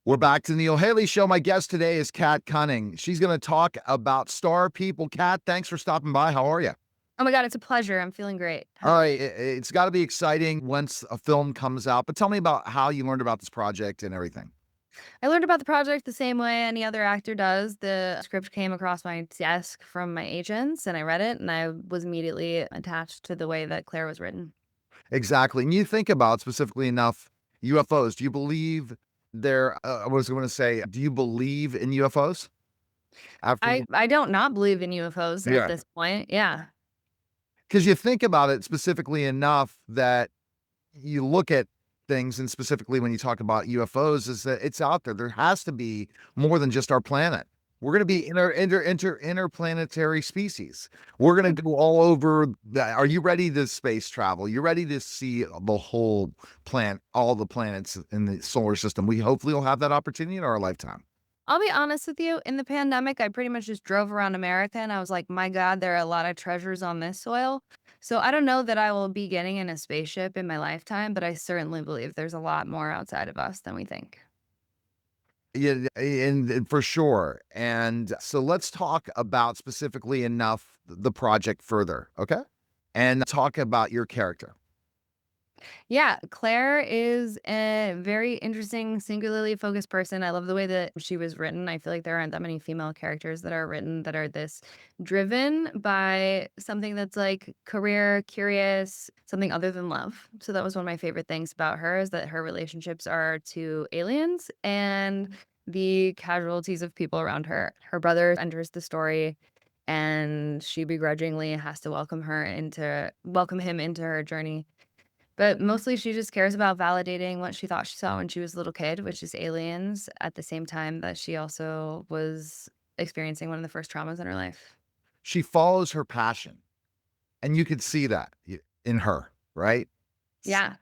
We're back to the Neil Haley Show. My guest today is Kat Cunning. She's going to talk about star people. Kat, thanks for stopping by. How are you? Oh my god, it's a pleasure. I'm feeling great. All right, it's got to be exciting once a film comes out, but tell me about how you learned about this project and everything. I learned about the project the same way any other actor does. The script came across my desk from my agents, and I read it, and I was immediately attached to the way that Claire was written. Exactly. And you think about specifically enough UFOs. Do you believe I was going to say, do you believe in UFOs? After, I don't not believe in UFOs at yeah, this point. Yeah. because you think about it specifically enough that you look at things, and specifically when you talk about UFOs, is that it's out there. There has to be more than just our planet. We're going to be interplanetary species. We're going to go all over. Are you ready to space travel? You ready to see the whole planet, all the planets in the solar system? We hopefully will have that opportunity in our lifetime. I'll be honest with you, in the pandemic, I pretty much just drove around America and I was like, "My god, there are a lot of treasures on this soil." So I don't know that I will be getting in a spaceship in my lifetime, but I certainly believe there's a lot more outside of us than we think. Yeah, and for sure. And so let's talk about specifically enough the project further, okay? And talk about your character. Yeah, Claire is a very interesting, singularly focused person. I love the way that she was written. I feel like there aren't that many female characters that are written that are this driven by something that's like career, curious, something other than love. So that was one of my favorite things about her is that her relationships are to aliens and the casualties of people around her. Her brother enters the story and she begrudgingly has to welcome him into her journey, but mostly she just cares about validating what she thought she saw when she was a little kid, which is aliens, at the same time that she also was experiencing one of the first traumas in her life. She follows her passion, and you could see that in her, right? Yeah,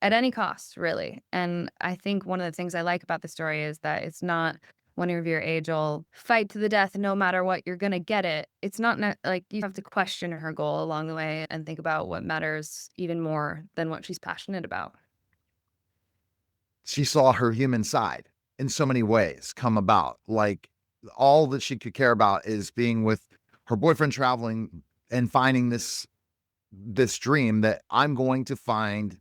at any cost, really. And I think one of the things I like about the story is that it's not one of your age-old fight to the death, no matter what, you're gonna get it. It's not like you have to question her goal along the way and think about what matters even more than what she's passionate about. She saw her human side in so many ways come about. Like all that she could care about is being with her boyfriend, traveling and finding this dream that I'm going to find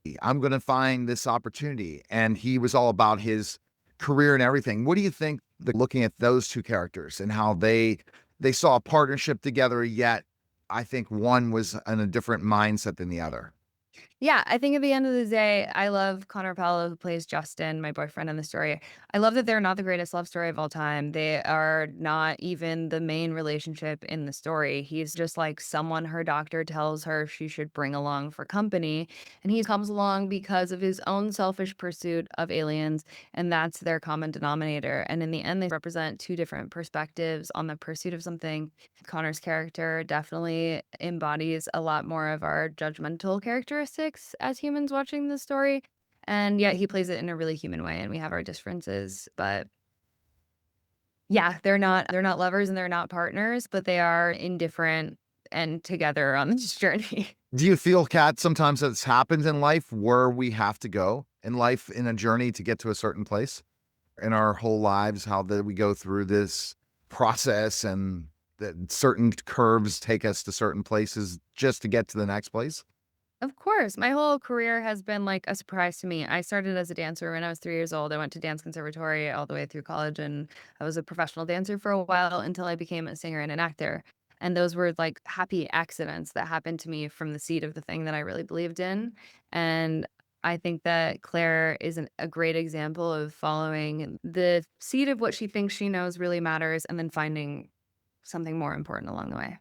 this opportunity. And he was all about his career and everything. What do you think, looking at those two characters and how they saw a partnership together, yet I think one was in a different mindset than the other. Yeah, I think at the end of the day, I love Connor Paolo, who plays Justin, my boyfriend in the story. I love that they're not the greatest love story of all time. They are not even the main relationship in the story. He's just like someone her doctor tells her she should bring along for company. And he comes along because of his own selfish pursuit of aliens. And that's their common denominator. And in the end, they represent two different perspectives on the pursuit of something. Connor's character definitely embodies a lot more of our judgmental characteristics as humans watching the story, and yet he plays it in a really human way, and we have our differences, but yeah, they're not lovers and they're not partners, but they are indifferent and together on this journey. Do you feel, Kat, sometimes that's happened in life where we have to go in life in a journey to get to a certain place in our whole lives, how that we go through this process and that certain curves take us to certain places just to get to the next place? Of course, my whole career has been, like, a surprise to me. I started as a dancer when I was 3 years old. I went to dance conservatory all the way through college, and I was a professional dancer for a while until I became a singer and an actor, and those were, like, happy accidents that happened to me from the seed of the thing that I really believed in, and I think that Claire is a great example of following the seed of what she thinks she knows really matters and then finding something more important along the way.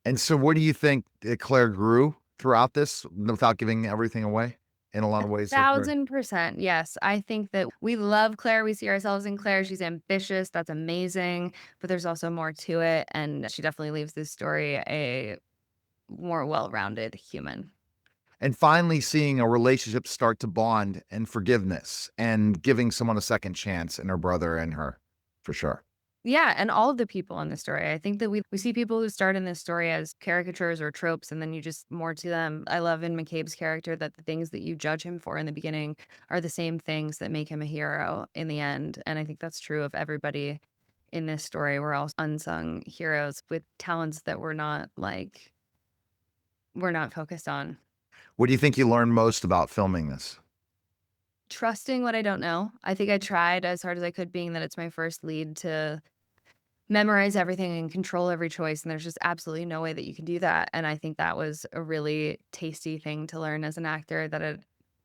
And so what do you think Claire grew throughout this without giving everything away in a lot of ways? Of her? 1,000%, yes. I think that we love Claire, we see ourselves in Claire, she's ambitious, that's amazing, but there's also more to it, and she definitely leaves this story a more well-rounded human. And finally seeing a relationship start to bond and forgiveness and giving someone a second chance in her brother and her, for sure. Yeah, and all of the people in the story. I think that we see people who start in this story as caricatures or tropes, and then you just more to them. I love in McCabe's character that the things that you judge him for in the beginning are the same things that make him a hero in the end. And I think that's true of everybody in this story. We're all unsung heroes with talents that we're not focused on. What do you think you learned most about filming this? Trusting what I don't know. I think I tried as hard as I could, being that it's my first lead, to memorize everything and control every choice, and there's just absolutely no way that you can do that, and I think that was a really tasty thing to learn as an actor, that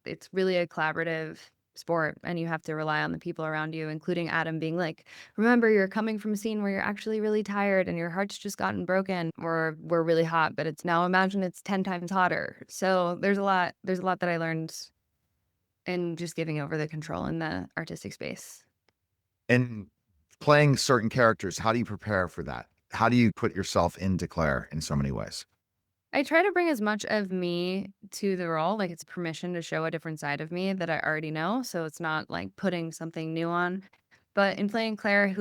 it's really a collaborative sport, and you have to rely on the people around you, including Adam being like, "Remember, you're coming from a scene where you're actually really tired and your heart's just gotten broken, or we're really hot, but it's now imagine it's 10 times hotter." So, there's a lot that I learned in just giving over the control in the artistic space. And playing certain characters, how do you prepare for that? How do you put yourself into Claire in so many ways? I try to bring as much of me to the role, like it's permission to show a different side of me that I already know, so it's not like putting something new on. But in playing Claire,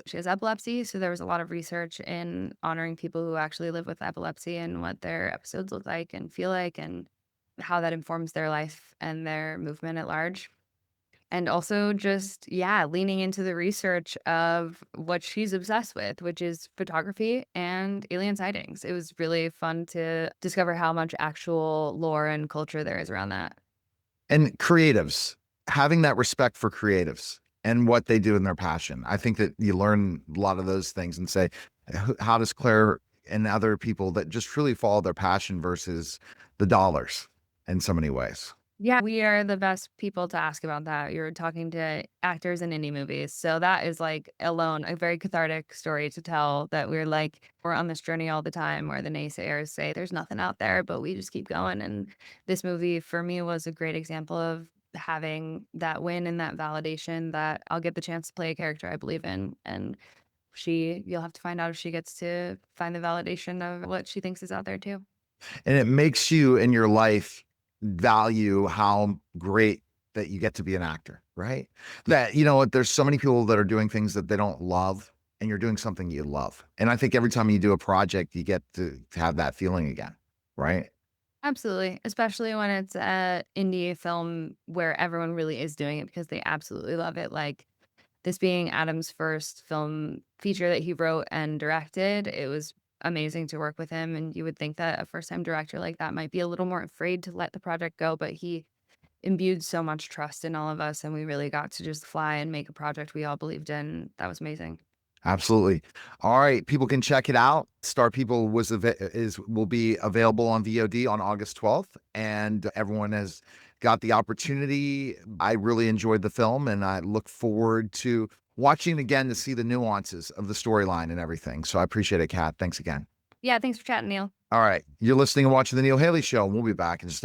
she has epilepsy, so there was a lot of research in honoring people who actually live with epilepsy and what their episodes look like and feel like and how that informs their life and their movement at large. And also just, yeah, leaning into the research of what she's obsessed with, which is photography and alien sightings. It was really fun to discover how much actual lore and culture there is around that. And creatives, having that respect for creatives and what they do in their passion. I think that you learn a lot of those things and say, how does Claire and other people that just truly follow their passion versus the dollars in so many ways? Yeah, we are the best people to ask about that. You're talking to actors in indie movies. So that is like alone a very cathartic story to tell, that we're on this journey all the time where the naysayers say there's nothing out there, but we just keep going. And this movie for me was a great example of having that win and that validation that I'll get the chance to play a character I believe in. And you'll have to find out if she gets to find the validation of what she thinks is out there too. And it makes you in your life value how great that you get to be an actor, right? That, you know what, there's so many people that are doing things that they don't love, and you're doing something you love. And I think every time you do a project, you get to have that feeling again, right? Absolutely, especially when it's a indie film where everyone really is doing it because they absolutely love it, like, this being Adam's first film feature that he wrote and directed, it was amazing to work with him, and you would think that a first-time director like that might be a little more afraid to let the project go, but he imbued so much trust in all of us, and we really got to just fly and make a project we all believed in. That was amazing. Absolutely. All right, people can check it out. Star People will be available on VOD on August 12th, and everyone has got the opportunity. I really enjoyed the film, and I look forward to watching it again to see the nuances of the storyline and everything. So I appreciate it, Kat. Thanks again. Yeah, thanks for chatting, Neil. All right, you're listening and watching the Neil Haley Show, and we'll be back in just a moment.